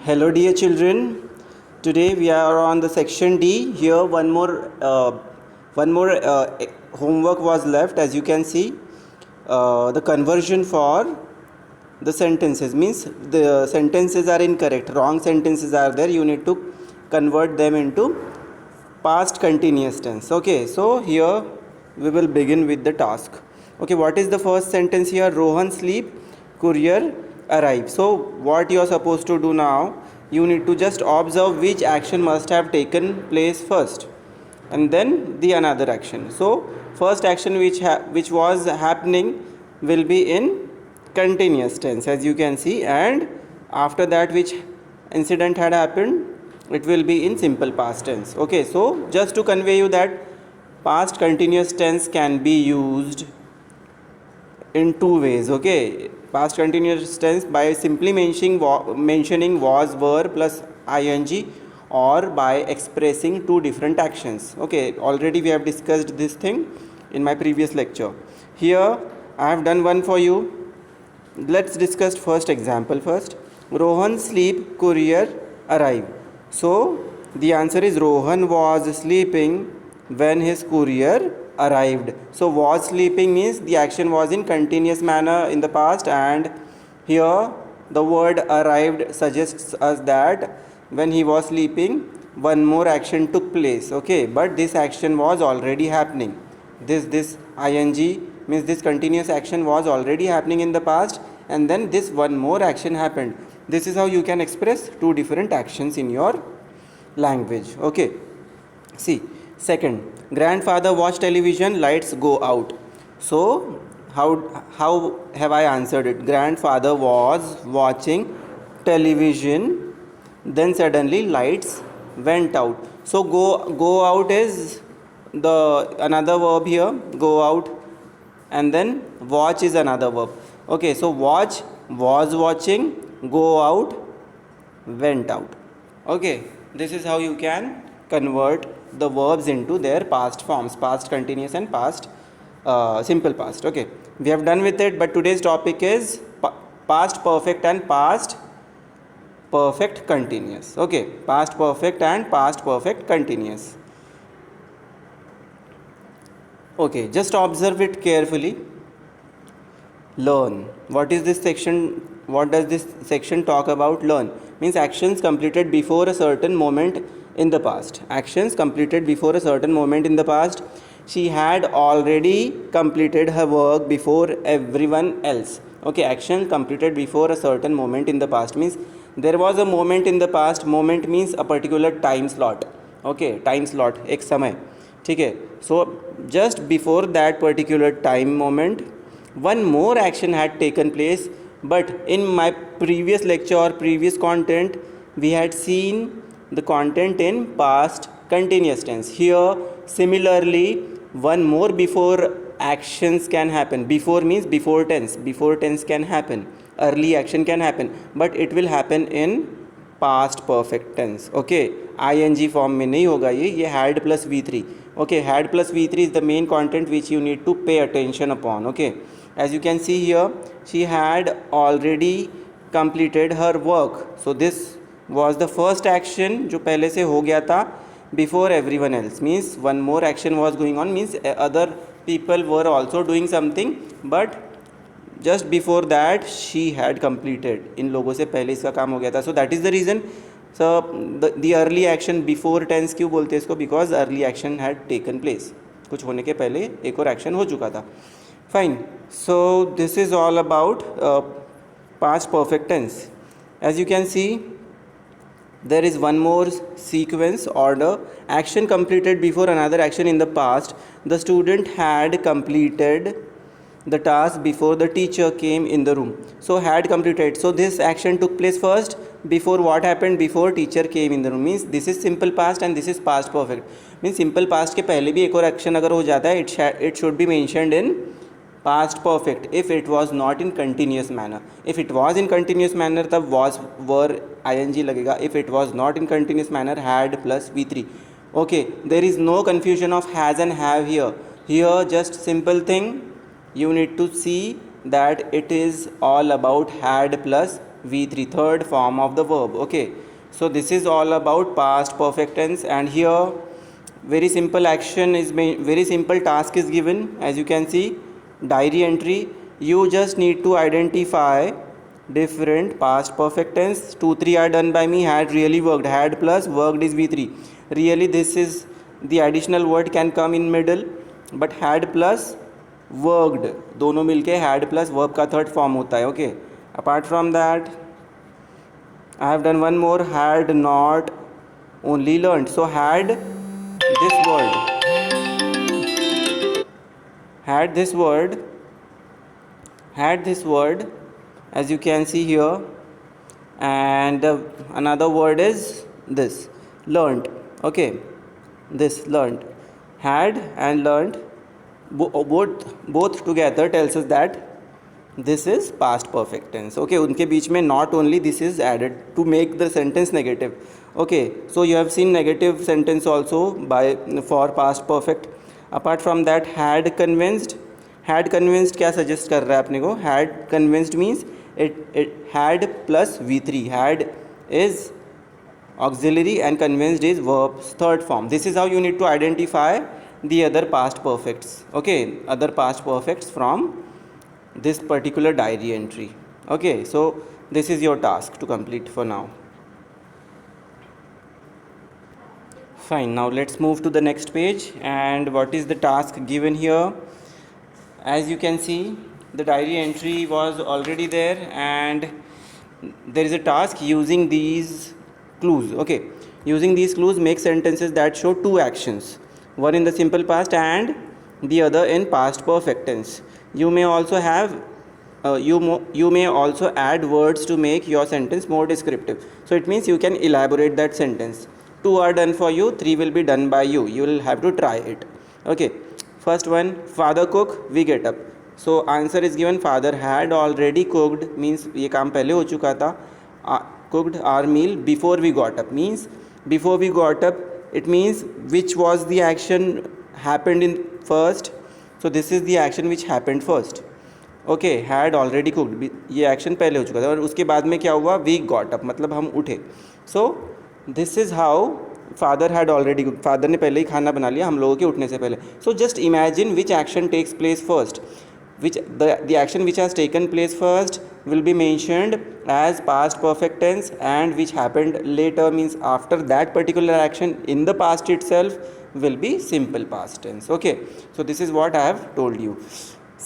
Hello, dear children. Today we are on the section D. Here, one more homework was left. As you can see, the conversion for the sentences means the sentences are incorrect. Wrong sentences are there. You need to convert them into past continuous tense. Okay, so here we will begin with the task. Okay, what is the first sentence here? Rohan sleep, courier arrive. So what you are supposed to do now, you need to just observe which action must have taken place first and then the another action. So first action which was happening will be in continuous tense, as you can see, and after that which incident had happened, it will be in simple past tense. Okay, so just to convey you that past continuous tense can be used in two ways. Okay, past continuous tense by simply mentioning was, were plus ing, or by expressing two different actions. Okay, already we have discussed this thing in my previous lecture. Here I have done one for you. Let's discuss first example first. Rohan sleep, courier arrive. So the answer is Rohan was sleeping when his courier arrived. So was sleeping means the action was in continuous manner in the past, and here the word arrived suggests us that when he was sleeping one more action took place. Okay, but this action was already happening. This ing means this continuous action was already happening in the past, and then this one more action happened. This is how you can express two different actions in your language. Okay, see, second, grandfather watch television, lights go out. So how have I answered it? Grandfather was watching television, then suddenly lights went out. So go out is the another verb here, go out, and then watch is another verb. Okay, so watch, was watching, go out, went out. Okay, this is how you can convert the verbs into their past forms, past continuous and past simple past. Okay, we have done with it, but today's topic is past perfect and past perfect continuous. Okay, past perfect and past perfect continuous. Okay, just observe it carefully. Learn. What is this section? What does this section talk about? Learn means actions completed before a certain moment in the past. Actions completed before a certain moment in the past. She had already completed her work before everyone else. Okay, action completed before a certain moment in the past means there was a moment in the past. Moment means a particular time slot. Okay, time slot, एक समय. ठीक है. So just before that particular time moment, one more action had taken place. But in my previous lecture or previous content, we had seen the content in past continuous tense. Here similarly, one more before actions can happen. Before means before tense. Before tense can happen, early action can happen, but it will happen in past perfect tense. Okay, ing form में नहीं होगा ये had plus v3. Okay, had plus v3 is the main content which you need to pay attention upon. Okay, as you can see here, she had already completed her work. So this was the first action जो पहले से हो गया था before everyone else. Means one more action was going on, means other people were also doing something, but just before that she had completed. इन लोगों से पहले इसका काम हो गया था. So that is the reason. So the early action before tense क्यों बोलते हैं इसको? Because early action had taken place. कुछ होने के पहले एक और action हो चुका था. Fine. So this is all about past perfect tense. As you can see, there is one more sequence order. Action completed before another action in the past. The student had completed the task before the teacher came in the room. So had completed. So this action took place first before what happened? Before teacher came in the room. Means this is simple past and this is past perfect. Means simple past के पहले भी एक और action अगर हो जाता है, it should be mentioned in past perfect if it was not in continuous manner. If it was in continuous manner तब was, were, ing लगेगा. If it was not in continuous manner, had plus v3. Okay, there is no confusion of has and have here. Here just simple thing, you need to see that it is all about had plus V3, third form of the verb. Okay, so this is all about past perfect tense, and here very simple action is made, very simple task is given. As you can see, diary entry. You just need to identify different past perfect tense. 2 3 are done by me. Had really worked. Had plus worked is V3. Really this is the additional word can come in middle, but had plus worked दोनों मिलके had plus verb का third form होता है. Okay, apart from that I have done one more, had not only learn. So had this word had this word as you can see here, and another word is this learned. Okay, this learned, had and learned, both together tells us that this is past perfect tense. Okay, उनके बीच में not only this is added to make the sentence negative. Okay, so you have seen negative sentence also by for past perfect. Apart from that, had convinced क्या suggest कर रहा है अपने को? had convinced means it had plus V3. had is auxiliary and convinced is verb's third form. This is how you need to identify the other past perfects. Okay, other past perfects from this particular diary entry. Okay, so this is your task to complete for now. Fine, now let's move to the next page. And what is the task given here? As you can see, the diary entry was already there, and there is a task using these clues. Okay, using these clues make sentences that show two actions, one in the simple past and the other in past perfect tense. You may also have you may also add words to make your sentence more descriptive. So it means you can elaborate that sentence. 2 are done for you, 3 will be done by you. You will have to try it. Okay, first one, father cook, we get up. So answer is given, father had already cooked, means ये काम पहले हो चुका था. Cooked our meal before we got up, means before we got up, it means which was the action happened in first. So this is the action which happened first. Okay, had already cooked, ये action पहले हो चुका था, और उसके बाद में क्या हुआ, वी गॉट अप, मतलब हम उठे. So this is how father had already cooked, father ने पहले ही खाना बना लिया हम लोगों के उठने से पहले. So just imagine which action takes place first, which the action which has taken place first will be mentioned as past perfect tense, and which happened later means after that particular action in the past itself will be simple past tense. Okay, so this is what I have told you.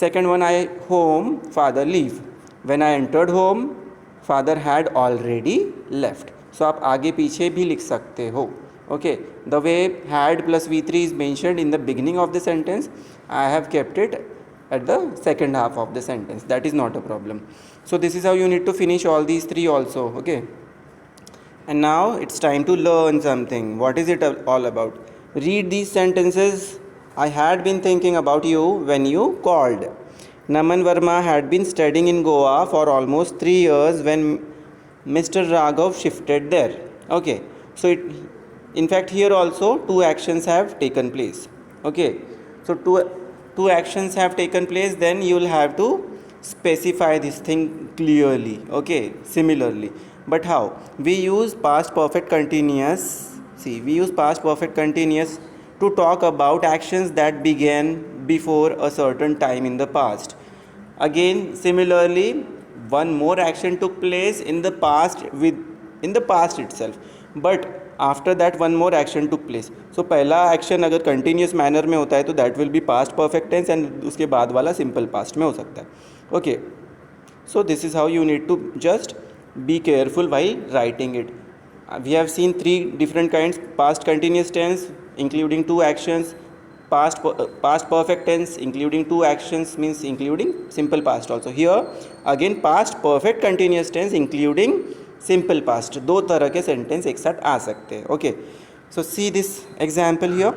Second one, I home, father leave. When I entered home, father had already left. So आप आगे पीछे भी लिख सकते हो. Okay, the way had plus V3 is mentioned in the beginning of the sentence, I have kept it at the second half of the sentence. That is not a problem. So this is how you need to finish all these three also. Okay, and now it's time to learn something. What is it all about? Read these sentences. I had been thinking about you when you called. Naman Verma had been studying in Goa for almost 3 years when Mr. Raghav shifted there. Okay, so in fact here also two actions have taken place. Okay, so two actions have taken place, then you will have to specify this thing clearly. Okay, similarly, but how? We use past perfect continuous. See, we use past perfect continuous to talk about actions that began before a certain time in the past. Again, similarly, one more action took place in the past itself, but after that one more action took place. So पहला action अगर continuous manner में होता है तो that will be past perfect tense, and उसके बाद वाला simple past में हो सकता है. Okay, so this is how you need to just be careful while writing it. We have seen 3 different kinds: past continuous tense including 2 actions, past perfect tense including 2 actions, means including simple past also. Here again past perfect continuous tense including simple past, 2 तरह के sentence एक साथ आ सकते हैं. Okay, so see this example here.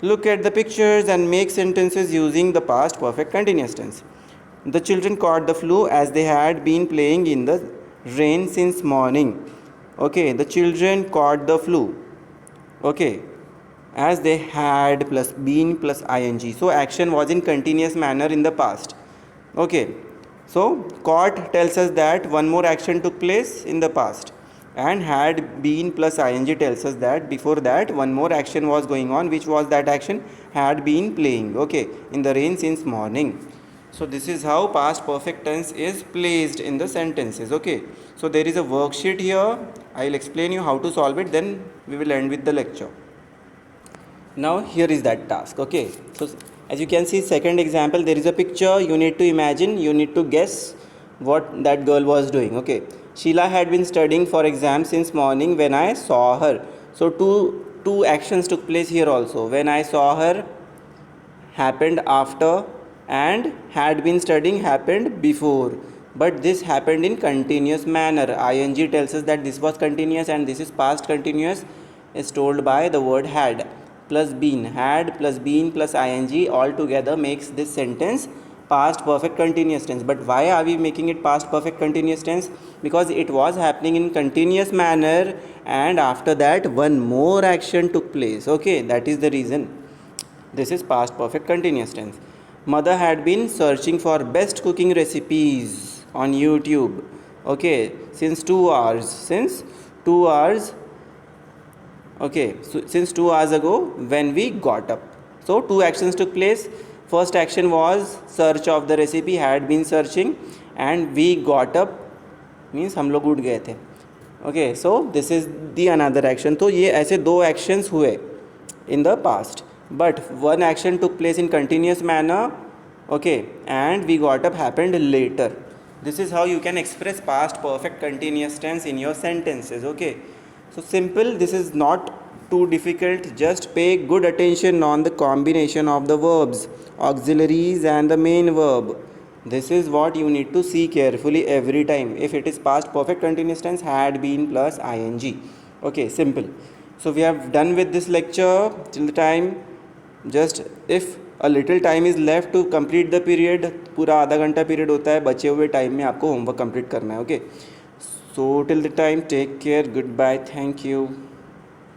Look at the pictures and make sentences using the past perfect continuous tense. The children caught the flu as they had been playing in the rain since morning. Okay, the children caught the flu. Okay, as they had plus been plus ing. So action was in continuous manner in the past. Okay, So caught tells us that one more action took place in the past, and had been plus ing tells us that before that one more action was going on. Which was that action? Had been playing, okay, in the rain since morning. So this is how past perfect tense is placed in the sentences, okay. So there is a worksheet here. I'll explain you how to solve it, then we will end with the lecture. Now here is that task, okay. So as you can see, second example, there is a picture. You need to imagine, you need to guess what that girl was doing, okay. Sheila had been studying for exam since morning when I saw her. So two actions took place here also. When I saw her happened after, and had been studying happened before, but this happened in continuous manner. Ing tells us that this was continuous, and this is past continuous is told by the word had plus been. Had plus been plus ing all together makes this sentence past perfect continuous tense. But why are we making it past perfect continuous tense? Because it was happening in continuous manner, and after that one more action took place, okay. That is the reason this is past perfect continuous tense. Mother had been searching for best cooking recipes on YouTube, okay, since 2 hours. Since 2 hours, okay. So since 2 hours ago when we got up. So two actions took place. First action was search of the recipe, had been searching, and we got up means हम लोग उठ गए थे, okay. So this is the another action. तो ये ऐसे दो actions हुए in the past, but one action took place in continuous manner, okay, and we got up happened later. This is how you can express past perfect continuous tense in your sentences, okay. So simple, this is not too difficult. Just pay good attention on the combination of the verbs, auxiliaries and the main verb. This is what you need to see carefully every time. If it is past perfect continuous tense, had been plus ing, okay, simple. So we have done with this lecture till the time. Just if a little time is left to complete the period, पूरा आधा घंटा period होता है, बचे हुए time में आपको homework complete करना है, okay. So till the time take care, good bye, thank you.